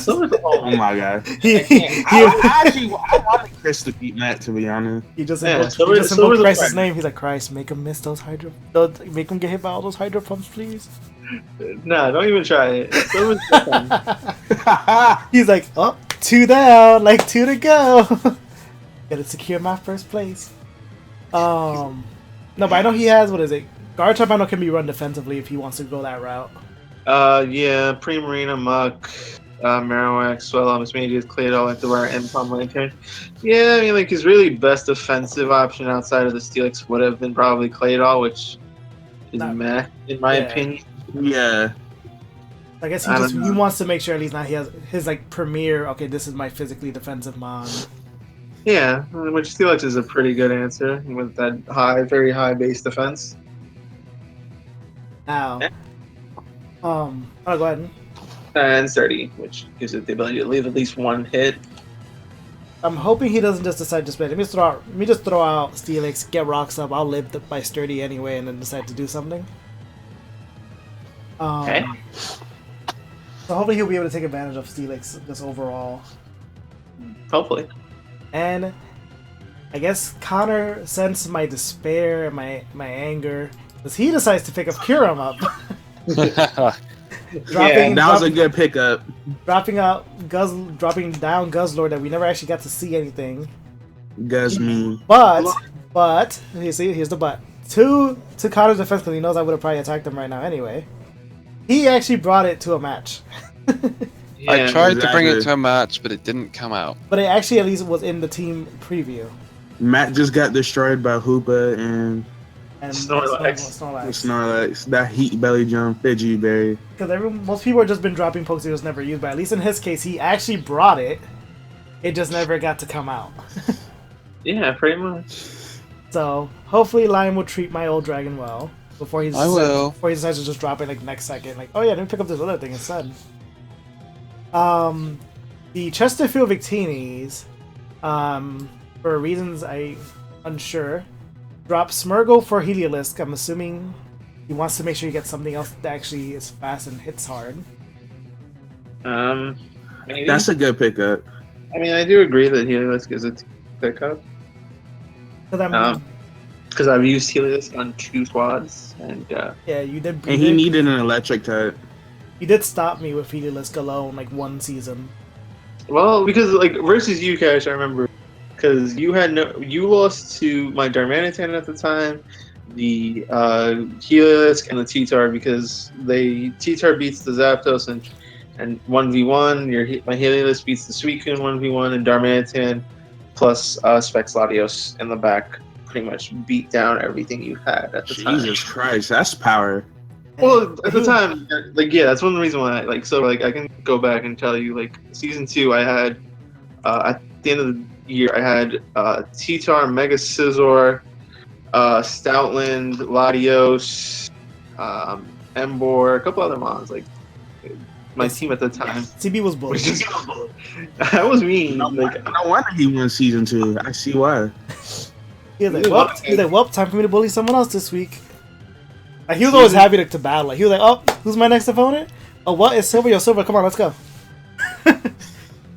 Oh my god. he I wanted Chris to beat Matt, to be honest. just Yeah, invoked, Silver- he just Silver's invoked a Christ's friend. name. He's like, Christ, make him miss those hydro. Don't make him get hit by all those hydro pumps, please. No, don't even try it. Silver's fun. He's like, oh, 2 down, like 2 to go. Gotta secure my first place. No, but I know he has, what is it? Guard type I know can be run defensively if he wants to go that route. Yeah, Primarina, Muck, Marowak, Swell, Mismagius, Claydol, Activar, and Palm Lantern. Yeah, I mean, like, his really best defensive option outside of the Steelix would have been probably Claydol, which is Not- meh, in my yeah. opinion. Yeah. I guess I don't he know. wants to make sure at least now he has his like premier. Okay, this is my physically defensive mon. Yeah, which Steelix is a pretty good answer with that very high base defense. Now, Yeah. oh, go ahead. And sturdy, which gives it the ability to leave at least one hit. I'm hoping he doesn't just decide to spend. Let me just throw out Steelix, get rocks up. I'll live by sturdy anyway, and then decide to do something. Okay. So hopefully he'll be able to take advantage of Steelix just overall. Hopefully. And I guess Connor sensed my despair and my anger because he decides to pick up Kyurem up. Yeah, That was a good pickup. dropping down Guzzlord that we never actually got to see anything. Guz me. But you see, here's the but. To Connor's defense, because he knows I would have probably attacked him right now anyway. He actually brought it to a match. I tried to bring it exactly. to a match, but it didn't come out. But it actually at least was in the team preview. Matt just got destroyed by Hoopa and And Snorlax. Snorlax. That heat belly jump, Pidgey berry. Because most people have just been dropping pokes he was never used, but at least in his case, he actually brought it. It just never got to come out. Yeah, pretty much. So hopefully Lion will treat my old dragon well before he will. decides to just drop it like next second. Like, oh yeah, let me pick up this other thing instead. The Chesterfield Victinis, for reasons I'm unsure, drop Smeargle for Heliolisk. I'm assuming he wants to make sure he gets something else that actually is fast and hits hard. Maybe. That's a good pickup. I mean, I do agree that Heliolisk is a pickup. Because I've used Heliolisk on 2 squads, and yeah, you did. And he needed an electric type. You did stop me with Heliolisk alone like one season. well, because like versus you, Cash, I remember because you lost to my Darmanitan at the time, the Heliolisk and the T-Tar because T-Tar beats the Zapdos and 1v1. My Heliolisk beats the Suicune 1v1, and Darmanitan plus Specs Latios in the back pretty much beat down everything you had at the time. Jesus Christ, that's power. Well, at the time, like, yeah, that's one of the reasons why, I can go back and tell you, like, season 2, I had, at the end of the year, I had T-Tar, Mega Scizor, Stoutland, Latios, Emboar, a couple other mons, like, my team at the time. CB was bullied. That was me. No Like, wonder he won season 2. I see why. He was like, well, time for me to bully someone else this week. Like, he was always happy to battle. Like, he was like, oh, who's my next opponent? Oh, what? It's Silver? Yo, Silver, come on, let's go.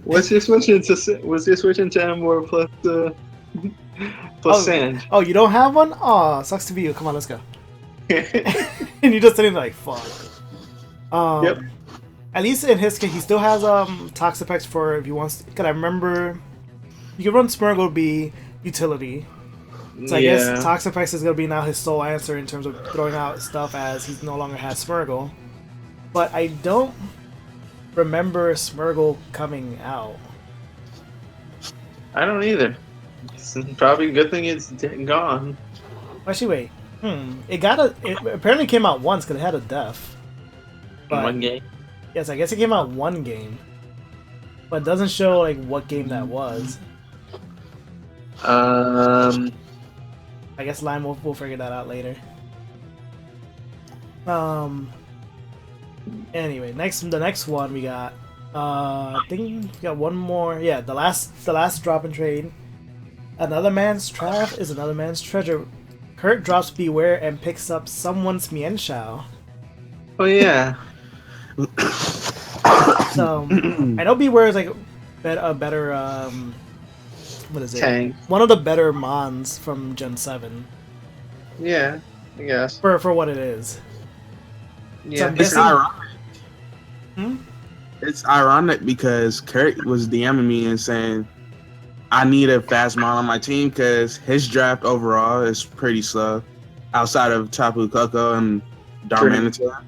what's your switch into Emboar plus Sand? Oh, you don't have one? Aw, sucks to be you. Come on, let's go. And you just sitting there like, fuck. Yep. At least in his case, he still has Toxapex for if he wants. Because I remember you can run Smeargle be utility. So I guess Toxapex is going to be now his sole answer in terms of throwing out stuff as he no longer has Smeargle. But I don't remember Smeargle coming out. I don't either. It's probably a good thing it's gone. Actually, wait. It apparently came out once because it had a death. In one game. Yes, I guess it came out one game, but it doesn't show like what game that was. I guess Lime will figure that out later. Anyway, the next one we got. I think we got one more. Yeah, the last drop and trade. Another man's trap is another man's treasure. Kurt drops Beware and picks up someone's Mienshao. Oh yeah. So I know Beware is like a better what is it? Tank. One of the better mons from Gen 7. Yeah, I guess. For what it is. Yeah. I'm It's guessing- ironic. It's ironic because Kurt was DMing me and saying, I need a fast mon on my team because his draft overall is pretty slow outside of Tapu Koko and Darmanitan.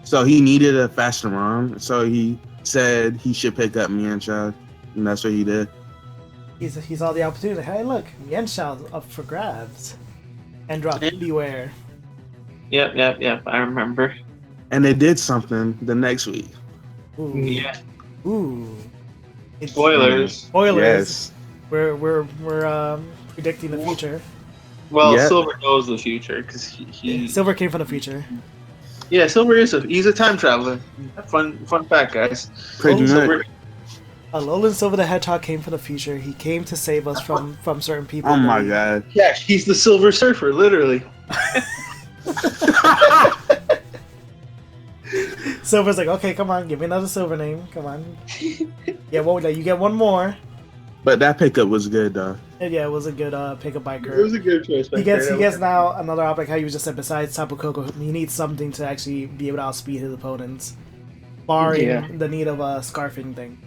So he needed a faster mon. So he said he should pick up Mienshao, and that's what he did. He saw the opportunity. Hey, look, Mienshao's up for grabs, and dropped Beware. Yep. I remember. And they did something the next week. Ooh. Yeah. Ooh. Spoilers. Spoilers. Yes. We're predicting the future. Well, Yep. Silver knows the future because he. Silver came from the future. Yeah, Silver he's a time traveler. Fun fact, guys. Pretty much. Silver, Alolan Silver the Hedgehog came from the future. He came to save us from certain people. Oh my god. yeah, he's the Silver Surfer, literally. Silver's like, okay, come on, give me another Silver name. Come on. Yeah, you get one more. But that pickup was good though. And yeah, it was a good pickup by It Kurt. was a good choice. He gets now another op, like how you just said, besides Tapu Koko, he needs something to actually be able to outspeed his opponents. Barring the need of a scarfing thing.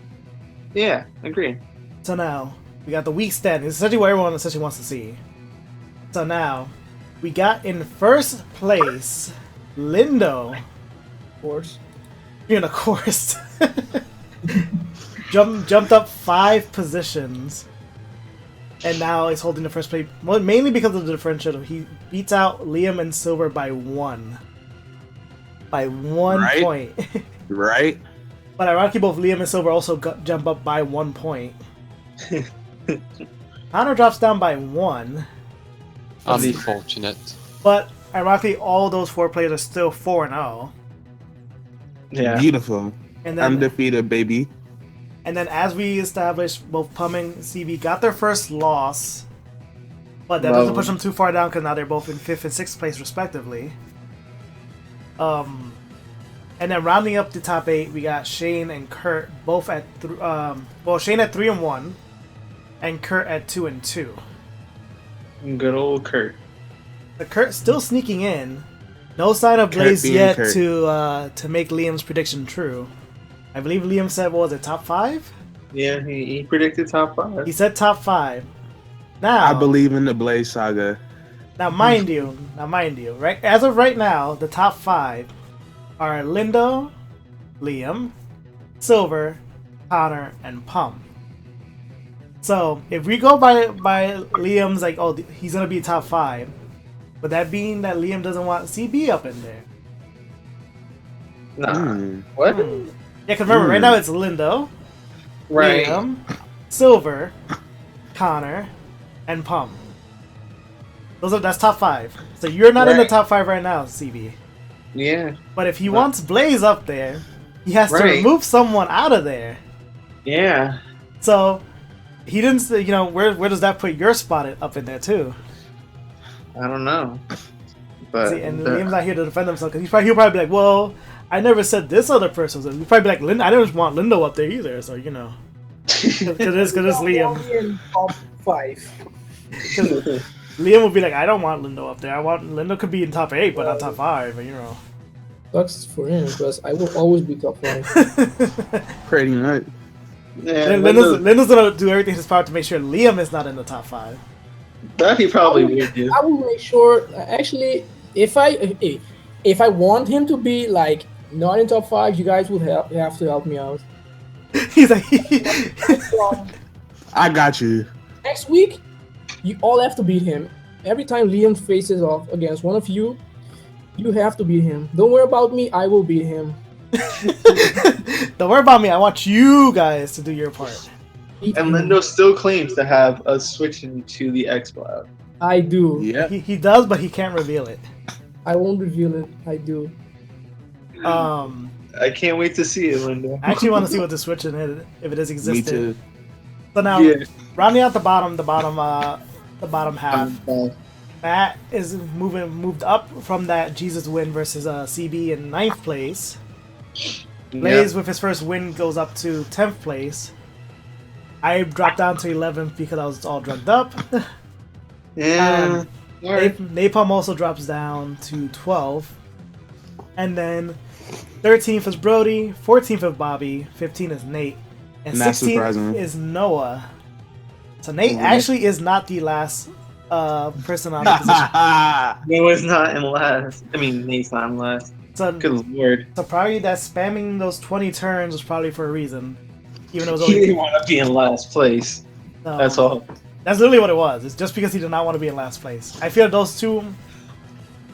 Yeah, agreed. So now, we got the week standing. It's essentially what everyone essentially wants to see. So now, we got in first place, Lindo. Of course. Being of course. Jumped up 5 positions. And now he's holding the first place. Well, mainly because of the differential. He beats out Liam and Silver by 1. By 1 point. Right? But ironically, both Liam and Silver also jump up by 1 point. Connor drops down by 1. Unfortunate. But ironically, all those 4 players are still 4-0. Yeah. Beautiful. And then, Undefeated, baby. and then, as we established, both Pum and CB got their first loss. But that doesn't push them too far down because now they're both in 5th and 6th place, respectively. And then rounding up the top 8, we got Shane and Kurt both at Shane at 3-1, and Kurt at 2-2. Good old Kurt. But Kurt still sneaking in. No sign of Kurt Blaze being yet Kurt. to make Liam's prediction true. I believe Liam said, what was it, top 5? Yeah, he predicted top 5. He said top 5. Now, I believe in the Blaze Saga. Now, mind you, right as of right now, the top 5 are Lindo, Liam, Silver, Connor, and Pum. So, if we go by Liam's, like, oh, he's gonna be top 5, would that mean that Liam doesn't want CB up in there? Nah. What? Yeah, because remember, right now it's Lindo, Right. Liam, Silver, Connor, and Pum. That's top 5. So you're not in the Right. top 5 right now, CB. Yeah. But if he wants Blaze up there, he has to Right. remove someone out of there. Yeah. So he didn't say, where does that put your spot up in there too? I don't know. But See, and Liam's not here to defend himself because he'll probably be like, well, I never said this other person. So he'll probably be like, I didn't want Lindo up there either. So because it's Liam. Only in top 5. Liam would be like, I don't want Lindo up there. Lindo could be in top 8, but not top 5. Sucks for him because I will always be top 5. Pretty much. yeah, Lindo's gonna do everything in his power to make sure Liam is not in the top 5. that he probably would do. I will make sure. Actually, if I want him to be like not in top 5, you guys would have to help me out. He's like, From I got you. next week, You all have to beat him. Every time Liam faces off against one of you, you have to beat him. Don't worry about me. I will beat him. Don't worry about me. I want you guys to do your part. Beat And him. Lindo still claims to have us switching to the xCloud. I do. Yeah. He does, but he can't reveal it. I won't reveal it. I do. I can't wait to see it, Lindo. I actually want to see what the switching is, if it has Me existed. too. So now, Yeah. rounding out the bottom half. Matt is moved up from that Jesus win versus CB in 9th place. Blaze with his first win goes up to 10th place. I dropped down to 11th because I was all drugged up. Yeah. Alright. Napalm also drops down to 12. And then 13th is Brody, 14th is Bobby, 15th is Nate, and Not 16th surprising. is Noah. So Nate actually is not the last person on the position. No, it's not in last. I mean, Nate's not in last. So, Good lord. so probably that spamming those 20 turns was probably for a reason. Even though it was He only... didn't want to be in last place. That's all. That's literally what it was. It's just because he did not want to be in last place. I feel those two...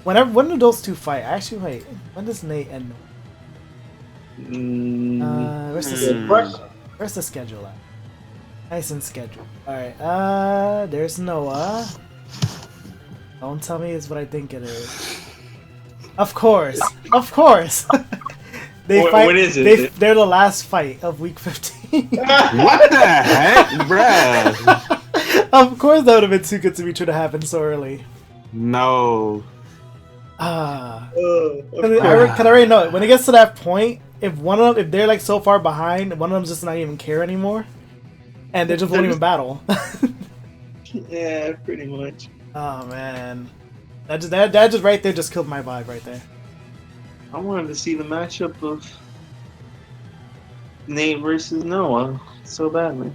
When do those two fight? Actually, wait. When does Nate and... Where's the schedule at? Nice and schedule. Alright, there's Noah. Don't tell me it's what I think it is. Of course! Of course! They fight. When is it? They're the last fight of week 15. What the heck, bruh? Of course that would have been too good to be true to happen so early. No. Cause I already know it. When it gets to that point, if they're like so far behind, one of them's just not even care anymore, and they just won't even battle. Yeah, pretty much. Oh man, that just right there just killed my vibe right there. I wanted to see the matchup of Nate versus Noah so badly.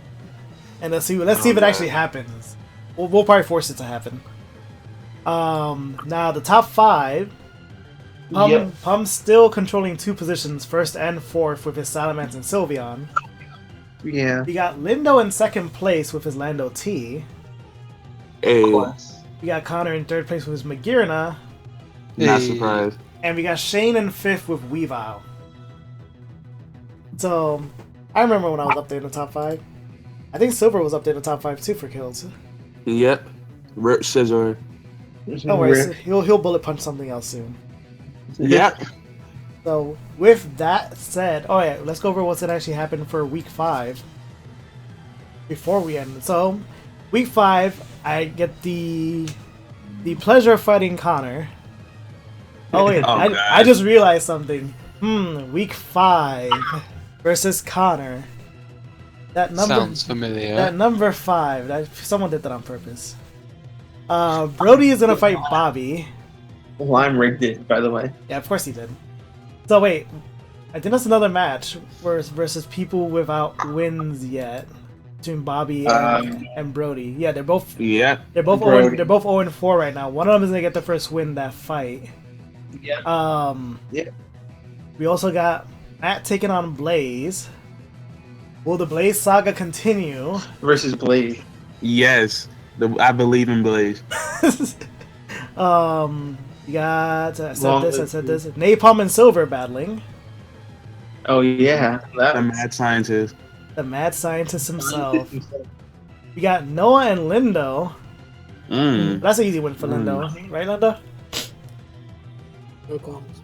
And let's see if it actually happens. We'll probably force it to happen. Now the top 5. Pum's still controlling 2 positions, first and fourth, with his Salamence and Sylveon. Yeah. We got Lindo in 2nd place with his Lando T. Hey, We got Connor in 3rd place with his Magirna. not Hey. surprised. And we got Shane in 5th with Weavile. So, I remember when I was up there in the top 5. I think Silver was up there in the top 5 too for kills. Yep. Rip Scissor. Don't worry, he'll bullet punch something else soon. Yep. So, with that said, oh yeah, let's go over what's actually happened for week 5 before we end. So, week 5, I get the pleasure of fighting Connor. Oh wait, I just realized something. Week 5 versus Connor. That number Sounds familiar. That number 5. Someone did that on purpose. Brody is gonna fight Bobby. Well, I'm rigged it, by the way. Yeah, of course he did. So wait, I think that's another match versus people without wins yet between Bobby and Brody. Yeah, they're both Yep. they're both Brody. 0-4 right now. One of them is gonna get the first win that fight. Yeah. Yeah. We also got Matt taking on Blaze. Will the Blaze saga continue? Versus Blade. Yes. I believe in Blaze. You got I said this. Napalm and Silver battling. Oh yeah. The mad scientist. The mad scientist himself. We got Noah and Lindo. That's an easy win for Lindo, right, Lindo? No comments.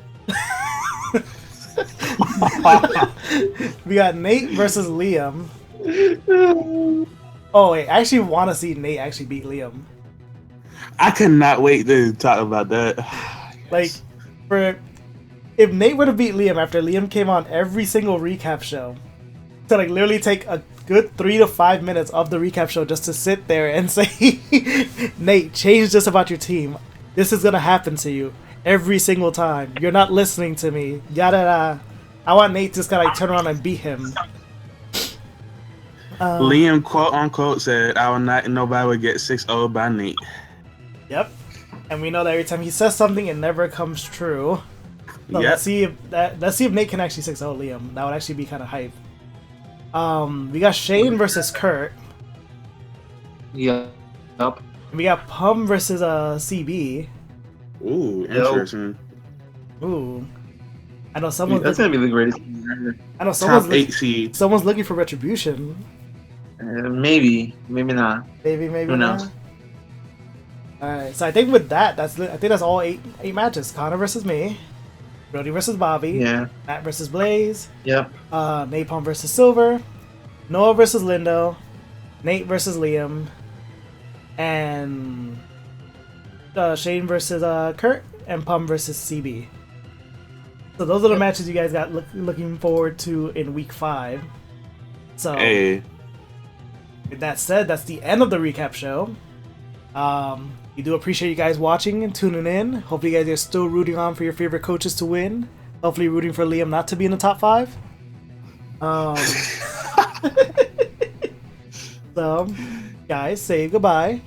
We got Nate versus Liam. Oh wait, I actually want to see Nate actually beat Liam. I cannot wait to talk about that. Like, if Nate were to beat Liam after Liam came on every single recap show, to like literally take a good 3 to 5 minutes of the recap show just to sit there and say, Nate, change this about your team. This is gonna happen to you every single time. You're not listening to me. Yada yada. I want Nate to just kind of like turn around and beat him. Liam quote unquote said, "I will not. Nobody would get 6-0 by Nate." Yep. And we know that every time he says something, it never comes true. So Yep. let's see if Nate can actually 6-0 Liam. That would actually be kind of hype. We got Shane versus Kurt. Yeah. Yep. We got Pum versus CB. Ooh, interesting. Ooh, I know Dude, someone's. that's Looking, gonna be the greatest thing ever. I know Top 8 seed. someone's looking for retribution. Maybe, maybe not. Maybe Who not. knows? All right, so I think with that, I think that's all eight matches. Connor versus me, Brody versus Bobby, Yeah. Matt versus Blaze, Yep. Napalm versus Silver, Noah versus Lindo, Nate versus Liam, and Shane versus Kurt, and Pum versus CB. So those are the matches you guys got looking forward to in week 5. So Hey, with that said, that's the end of the recap show. We do appreciate you guys watching and tuning in. Hopefully you guys are still rooting on for your favorite coaches to win. Hopefully rooting for Liam not to be in the top 5. So, guys, say goodbye.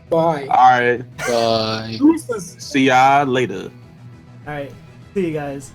Bye. all right. Bye. Deuces. See y'all later. Alright, see you guys.